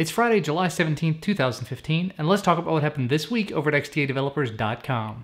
It's Friday, July 17th, 2015, and let's talk about what happened this week over at XDAdevelopers.com.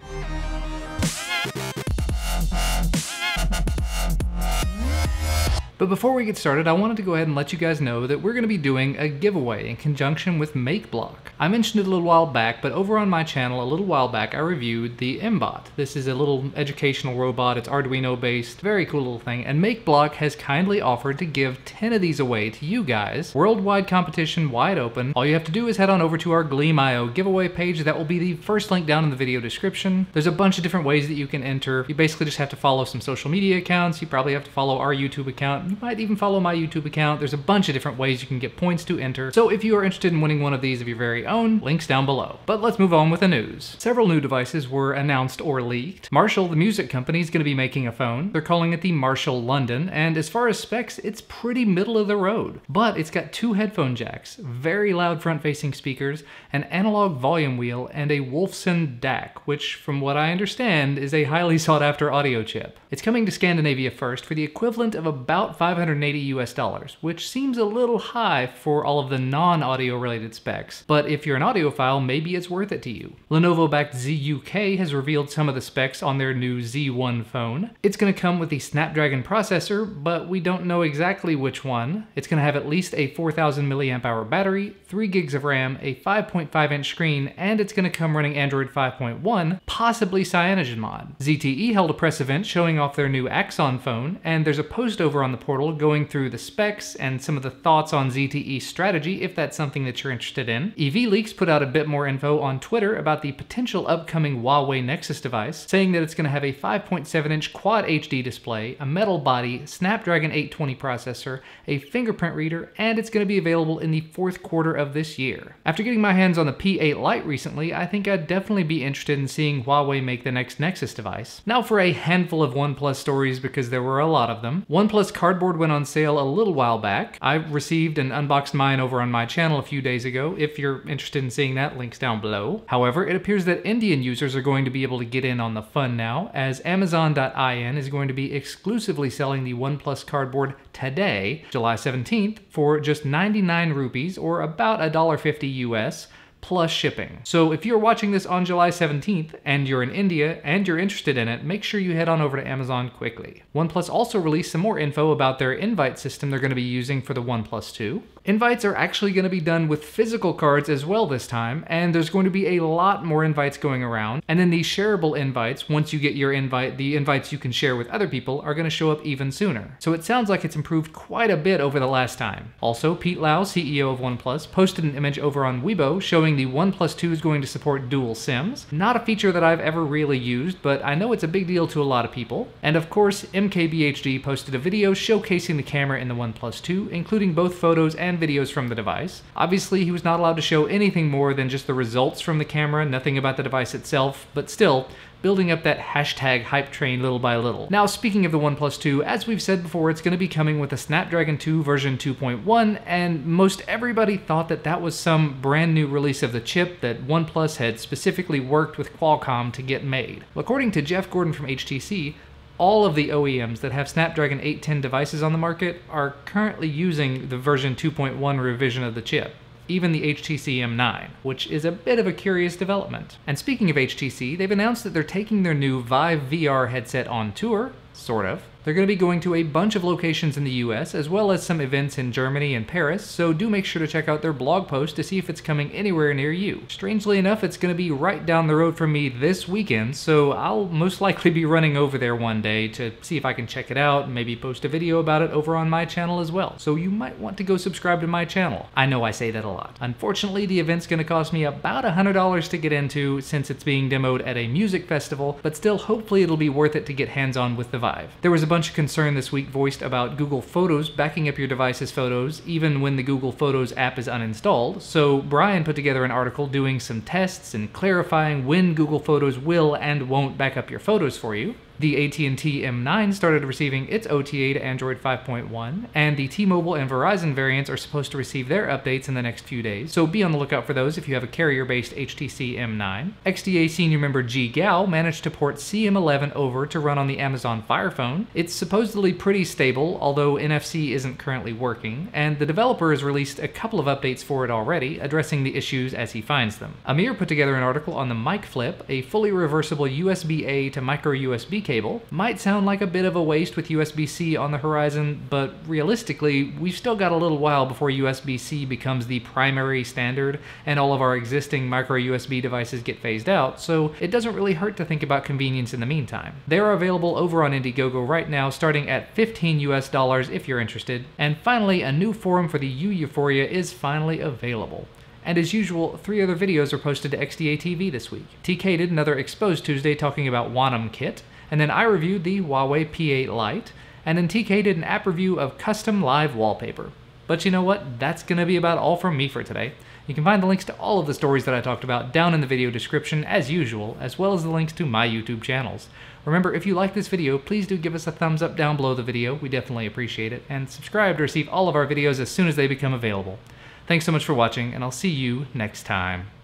But before we get started, I wanted to go ahead and let you guys know that we're going to be doing a giveaway in conjunction with mBot. I mentioned it a little while back, but over on my channel a little while back I reviewed the mBot. This is a little educational robot, it's Arduino based, very cool little thing, and mBot has kindly offered to give 10 of these away to you guys. Worldwide competition, wide open. All you have to do is head on over to our Gleam.io giveaway page. That will be the first link down in the video description. There's a bunch of different ways that you can enter. You basically just have to follow some social media accounts. You probably have to follow our YouTube account. You might even follow my YouTube account. There's a bunch of different ways you can get points to enter. So if you are interested in winning one of these of your very own, links down below. But let's move on with the news. Several new devices were announced or leaked. Marshall, the music company, is going to be making a phone. They're calling it the Marshall London, and as far as specs, it's pretty middle of the road. But it's got 2 headphone jacks, very loud front-facing speakers, an analog volume wheel, and a Wolfson DAC, which, from what I understand, is a highly sought-after audio chip. It's coming to Scandinavia first for the equivalent of about $580 US, which seems a little high for all of the non-audio related specs, but if you're an audiophile, maybe it's worth it to you. Lenovo-backed ZUK has revealed some of the specs on their new Z1 phone. It's going to come with the Snapdragon processor, but we don't know exactly which one. It's going to have at least a 4,000 mAh battery, 3 gigs of RAM, a 5.5-inch screen, and it's going to come running Android 5.1, possibly CyanogenMod. ZTE held a press event showing off their new Axon phone, and there's a post over on the portal going through the specs and some of the thoughts on ZTE's strategy if that's something that you're interested in. EV Leaks put out a bit more info on Twitter about the potential upcoming Huawei Nexus device, saying that it's going to have a 5.7-inch Quad HD display, a metal body, Snapdragon 820 processor, a fingerprint reader, and it's going to be available in the 4th quarter of this year. After getting my hands on the P8 Lite recently, I think I'd definitely be interested in seeing Huawei make the next Nexus device. Now for a handful of OnePlus stories, because there were a lot of them. OnePlus Cardboard went on sale a little while back. I received and unboxed mine over on my channel a few days ago. If you're interested in seeing that, links down below. However, it appears that Indian users are going to be able to get in on the fun now, as Amazon.in is going to be exclusively selling the OnePlus Cardboard today, July 17th, for just 99 rupees, or about $1.50 US, plus shipping. So if you're watching this on July 17th and you're in India and you're interested in it, make sure you head on over to Amazon quickly. OnePlus also released some more info about their invite system they're going to be using for the OnePlus 2. Invites are actually going to be done with physical cards as well this time, and there's going to be a lot more invites going around. And then the shareable invites, once you get your invite, the invites you can share with other people are going to show up even sooner. So it sounds like it's improved quite a bit over the last time. Also, Pete Lau, CEO of OnePlus, posted an image over on Weibo showing the OnePlus 2 is going to support dual SIMs. Not a feature that I've ever really used, but I know it's a big deal to a lot of people. And of course, MKBHD posted a video showcasing the camera in the OnePlus 2, including both photos and videos from the device. Obviously, he was not allowed to show anything more than just the results from the camera, nothing about the device itself, but still, building up that hashtag hype train little by little. Now, speaking of the OnePlus 2, as we've said before, it's going to be coming with a Snapdragon 2 version 2.1, and most everybody thought that that was some brand new release of the chip that OnePlus had specifically worked with Qualcomm to get made. Well, according to Jeff Gordon from HTC, all of the OEMs that have Snapdragon 810 devices on the market are currently using the version 2.1 revision of the chip. Even the HTC M9, which is a bit of a curious development. And speaking of HTC, they've announced that they're taking their new Vive VR headset on tour, sort of. They're going to be going to a bunch of locations in the US, as well as some events in Germany and Paris, so do make sure to check out their blog post to see if it's coming anywhere near you. Strangely enough, it's going to be right down the road from me this weekend, so I'll most likely be running over there one day to see if I can check it out and maybe post a video about it over on my channel as well. So you might want to go subscribe to my channel. I know I say that a lot. Unfortunately, the event's going to cost me about $100 to get into since it's being demoed at a music festival, but still hopefully it'll be worth it to get hands-on with the Vive. There was a bunch of concern this week voiced about Google Photos backing up your device's photos even when the Google Photos app is uninstalled, so Brian put together an article doing some tests and clarifying when Google Photos will and won't back up your photos for you. The AT&T M9 started receiving its OTA to Android 5.1, and the T-Mobile and Verizon variants are supposed to receive their updates in the next few days, so be on the lookout for those if you have a carrier-based HTC M9. XDA senior member G Gao managed to port CM11 over to run on the Amazon Fire Phone. It's supposedly pretty stable, although NFC isn't currently working, and the developer has released a couple of updates for it already, addressing the issues as he finds them. Amir put together an article on the Mic Flip, a fully reversible USB-A to micro USB cable. Might sound like a bit of a waste with USB-C on the horizon, but realistically, we've still got a little while before USB-C becomes the primary standard and all of our existing micro USB devices get phased out, so it doesn't really hurt to think about convenience in the meantime. They are available over on Indiegogo right now, starting at $15 US if you're interested. And finally, a new forum for the U-Euphoria is finally available. And as usual, 3 other videos are posted to XDA TV this week. TK did another Exposed Tuesday talking about Wanum Kit, and then I reviewed the Huawei P8 Lite, and then TK did an app review of custom live wallpaper. But you know what? That's gonna be about all from me for today. You can find the links to all of the stories that I talked about down in the video description as usual, as well as the links to my YouTube channels. Remember, if you like this video, please do give us a thumbs up down below the video, we definitely appreciate it, and subscribe to receive all of our videos as soon as they become available. Thanks so much for watching, and I'll see you next time.